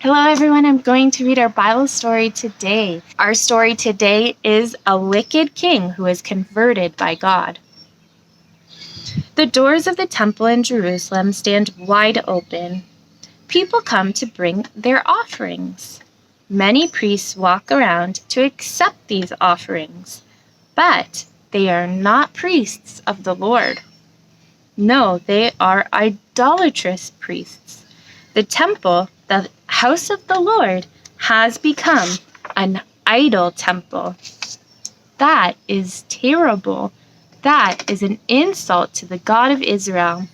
Hello everyone, I'm going to read our Bible story today. Our story today is a wicked king who is converted by God. The doors of the temple in Jerusalem stand wide open. People come to bring their offerings. Many priests walk around to accept these offerings, but they are not priests of the Lord. No, they are idolatrous priests. The temple, the house of the Lord, has become an idol temple. That is terrible. That is an insult to the God of Israel.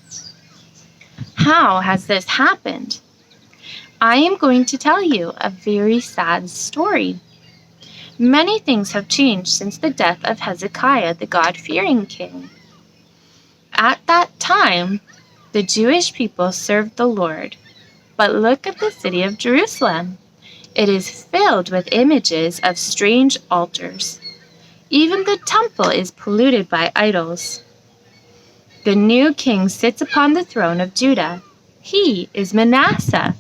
How has this happened? I am going to tell you a very sad story. Many things have changed since the death of Hezekiah, the God-fearing king. At that time, the Jewish people served the Lord. But look at the city of Jerusalem. It is filled with images of strange altars. Even the temple is polluted by idols. The new king sits upon the throne of Judah. He is Manasseh,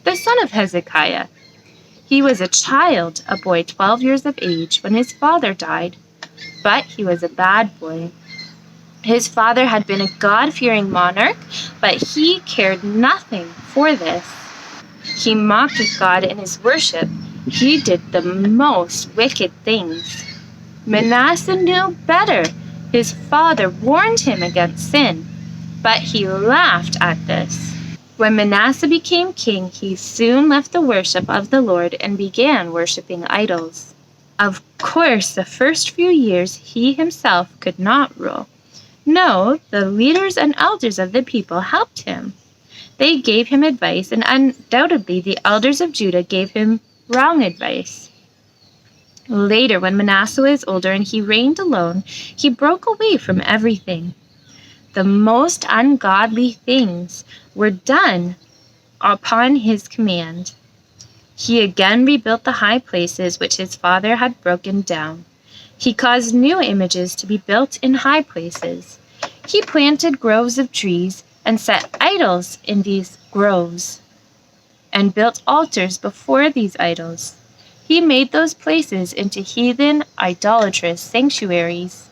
the son of Hezekiah. He was a child, a boy 12 years of age, when his father died. But he was a bad boy. His father had been a God-fearing monarch, but he cared nothing for this. He mocked at God in his worship. He did the most wicked things. Manasseh knew better. His father warned him against sin, but he laughed at this. When Manasseh became king, he soon left the worship of the Lord and began worshiping idols. Of course, the first few years he himself could not rule. No, the leaders and elders of the people helped him. They gave him advice, and undoubtedly the elders of Judah gave him wrong advice. Later, when Manasseh was older and he reigned alone, he broke away from everything. The most ungodly things were done upon his command. He again rebuilt the high places which his father had broken down. He caused new images to be built in high places. He planted groves of trees and set idols in these groves, and built altars before these idols. He made those places into heathen, idolatrous sanctuaries.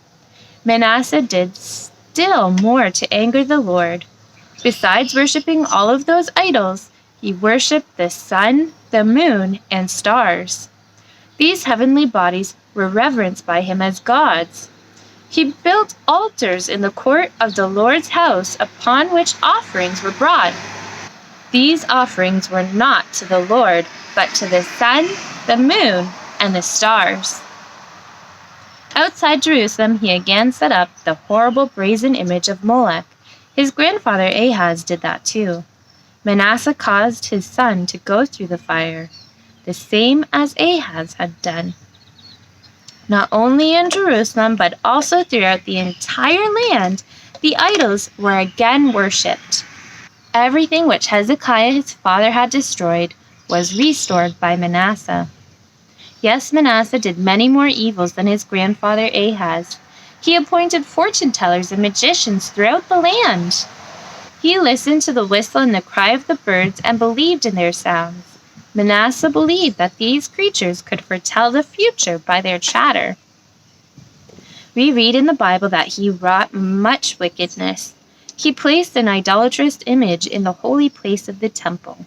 Manasseh did still more to anger the Lord. Besides worshiping all of those idols, he worshipped the sun, the moon, and stars. These heavenly bodies were reverenced by him as gods. He built altars in the court of the Lord's house upon which offerings were brought. These offerings were not to the Lord, but to the sun, the moon, and the stars. Outside Jerusalem, he again set up the horrible brazen image of Molech. His grandfather Ahaz did that too. Manasseh caused his son to go through the fire, the same as Ahaz had done. Not only in Jerusalem, but also throughout the entire land, the idols were again worshipped. Everything which Hezekiah his father had destroyed was restored by Manasseh. Yes, Manasseh did many more evils than his grandfather Ahaz. He appointed fortune-tellers and magicians throughout the land. He listened to the whistle and the cry of the birds and believed in their sounds. Manasseh believed that these creatures could foretell the future by their chatter. We read in the Bible that he wrought much wickedness. He placed an idolatrous image in the holy place of the temple.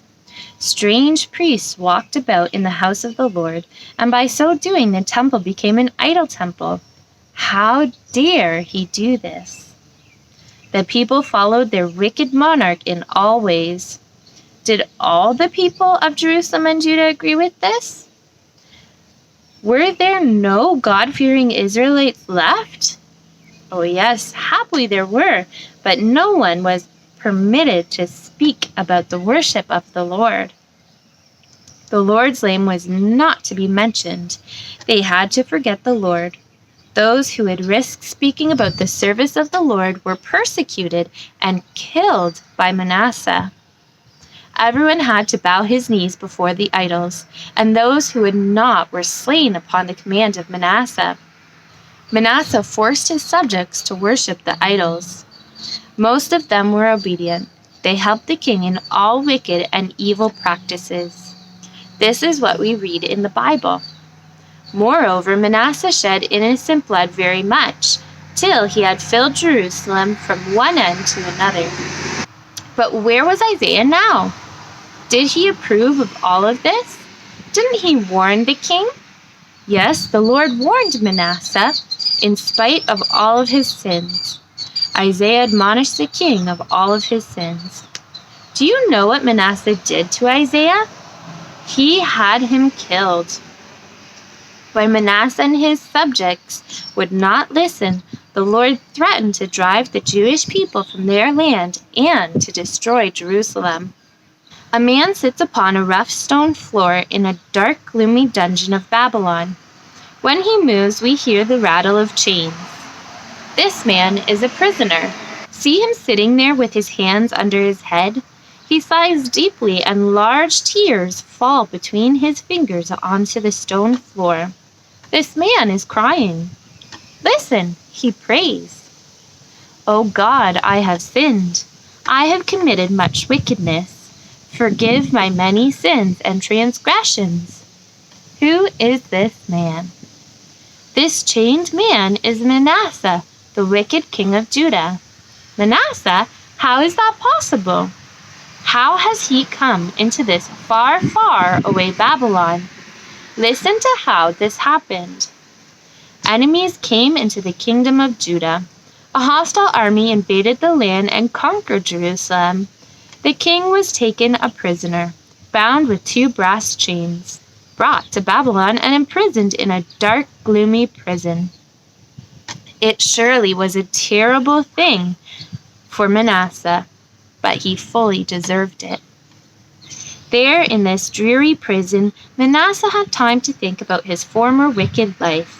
Strange priests walked about in the house of the Lord, and by so doing the temple became an idol temple. How dare he do this? The people followed their wicked monarch in all ways. Did all the people of Jerusalem and Judah agree with this? Were there no God-fearing Israelites left? Oh yes, happily there were, but no one was permitted to speak about the worship of the Lord. The Lord's name was not to be mentioned. They had to forget the Lord. Those who had risked speaking about the service of the Lord were persecuted and killed by Manasseh. Everyone had to bow his knees before the idols, and those who would not were slain upon the command of Manasseh. Manasseh forced his subjects to worship the idols. Most of them were obedient. They helped the king in all wicked and evil practices. This is what we read in the Bible. Moreover, Manasseh shed innocent blood very much, till he had filled Jerusalem from one end to another. But where was Isaiah now? Did he approve of all of this? Didn't he warn the king? Yes, the Lord warned Manasseh, in spite of all of his sins. Isaiah admonished the king of all of his sins. Do you know what Manasseh did to Isaiah? He had him killed. When Manasseh and his subjects would not listen, the Lord threatened to drive the Jewish people from their land and to destroy Jerusalem. A man sits upon a rough stone floor in a dark, gloomy dungeon of Babylon. When he moves, we hear the rattle of chains. This man is a prisoner. See him sitting there with his hands under his head? He sighs deeply, and large tears fall between his fingers onto the stone floor. This man is crying. Listen, he prays. O God, I have sinned. I have committed much wickedness. Forgive my many sins and transgressions. Who is this man? This chained man is Manasseh, the wicked king of Judah. Manasseh, how is that possible? How has he come into this far, far away Babylon? Listen to how this happened. Enemies came into the kingdom of Judah. A hostile army invaded the land and conquered Jerusalem. The king was taken a prisoner, bound with 2 brass chains, brought to Babylon and imprisoned in a dark, gloomy prison. It surely was a terrible thing for Manasseh, but he fully deserved it. There in this dreary prison, Manasseh had time to think about his former wicked life.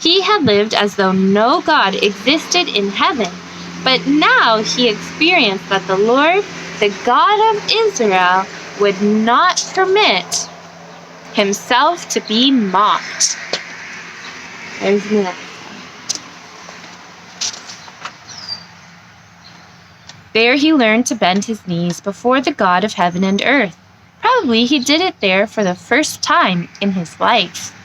He had lived as though no God existed in heaven, but now he experienced that the Lord, the God of Israel, would not permit himself to be mocked. There's Manasseh. There he learned to bend his knees before the God of heaven and earth. Probably he did it there for the first time in his life.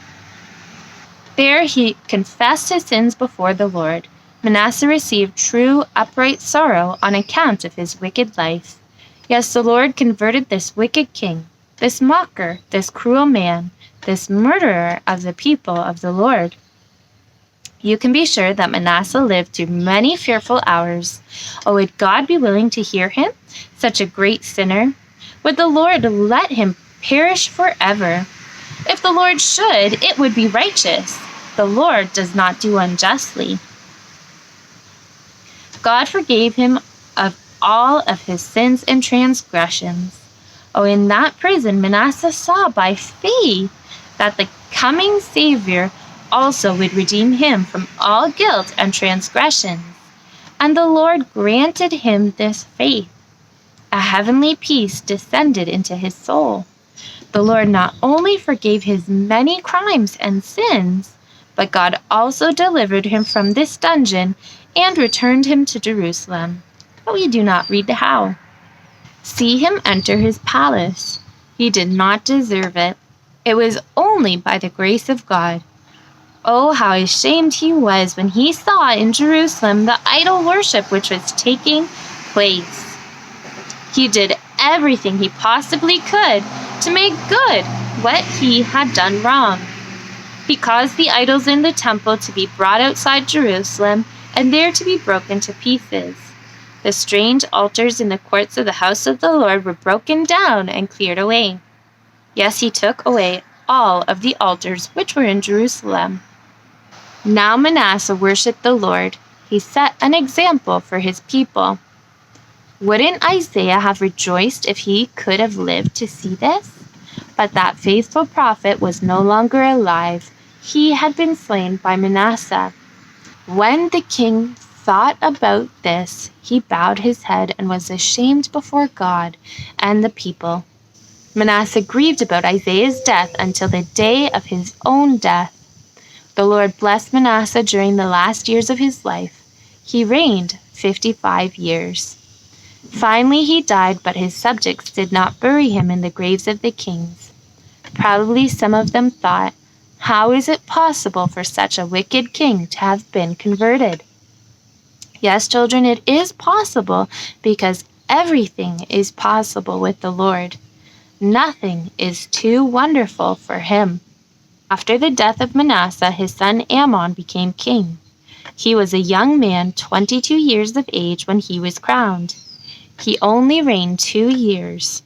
There he confessed his sins before the Lord. Manasseh received true, upright sorrow on account of his wicked life. Yes, the Lord converted this wicked king, this mocker, this cruel man, this murderer of the people of the Lord. You can be sure that Manasseh lived through many fearful hours. Oh, would God be willing to hear him, such a great sinner? Would the Lord let him perish forever? If the Lord should, it would be righteous. The Lord does not do unjustly. God forgave him of all of his sins and transgressions. Oh, in that prison, Manasseh saw by faith that the coming Savior also would redeem him from all guilt and transgressions. And the Lord granted him this faith. A heavenly peace descended into his soul. The Lord not only forgave his many crimes and sins, but God also delivered him from this dungeon and returned him to Jerusalem. But we do not read how. See him enter his palace. He did not deserve it. It was only by the grace of God. Oh, how ashamed he was when he saw in Jerusalem the idol worship which was taking place. He did everything he possibly could to make good what he had done wrong. He caused the idols in the temple to be brought outside Jerusalem and there to be broken to pieces. The strange altars in the courts of the house of the Lord were broken down and cleared away. Yes, he took away all of the altars which were in Jerusalem. Now Manasseh worshipped the Lord. He set an example for his people. Wouldn't Isaiah have rejoiced if he could have lived to see this? But that faithful prophet was no longer alive. He had been slain by Manasseh. When the king thought about this, he bowed his head and was ashamed before God and the people. Manasseh grieved about Isaiah's death until the day of his own death. The Lord blessed Manasseh during the last years of his life. He reigned 55 years. Finally he died, but his subjects did not bury him in the graves of the kings. Probably some of them thought, how is it possible for such a wicked king to have been converted? Yes, children, it is possible because everything is possible with the Lord. Nothing is too wonderful for him. After the death of Manasseh, his son Amon became king. He was a young man, 22 years of age, when he was crowned. He only reigned 2 years,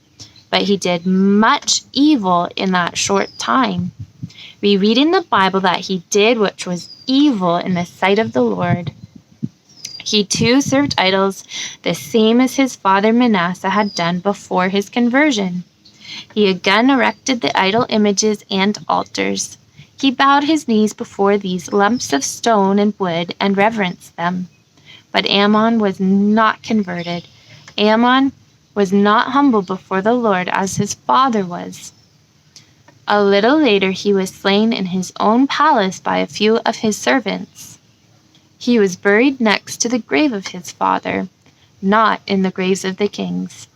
but he did much evil in that short time. We read in the Bible that he did which was evil in the sight of the Lord. He too served idols, the same as his father Manasseh had done before his conversion. He again erected the idol images and altars. He bowed his knees before these lumps of stone and wood and reverenced them. But Amon was not converted. Amon was not humble before the Lord as his father was. A little later he was slain in his own palace by a few of his servants. He was buried next to the grave of his father, not in the graves of the kings.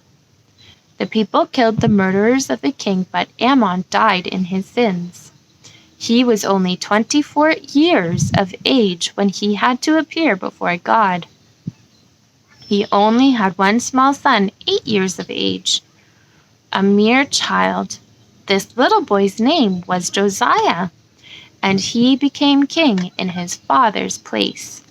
The people killed the murderers of the king, but Amon died in his sins. He was only 24 years of age when he had to appear before God. He only had one small son, 8 years of age, a mere child. This little boy's name was Josiah, and he became king in his father's place.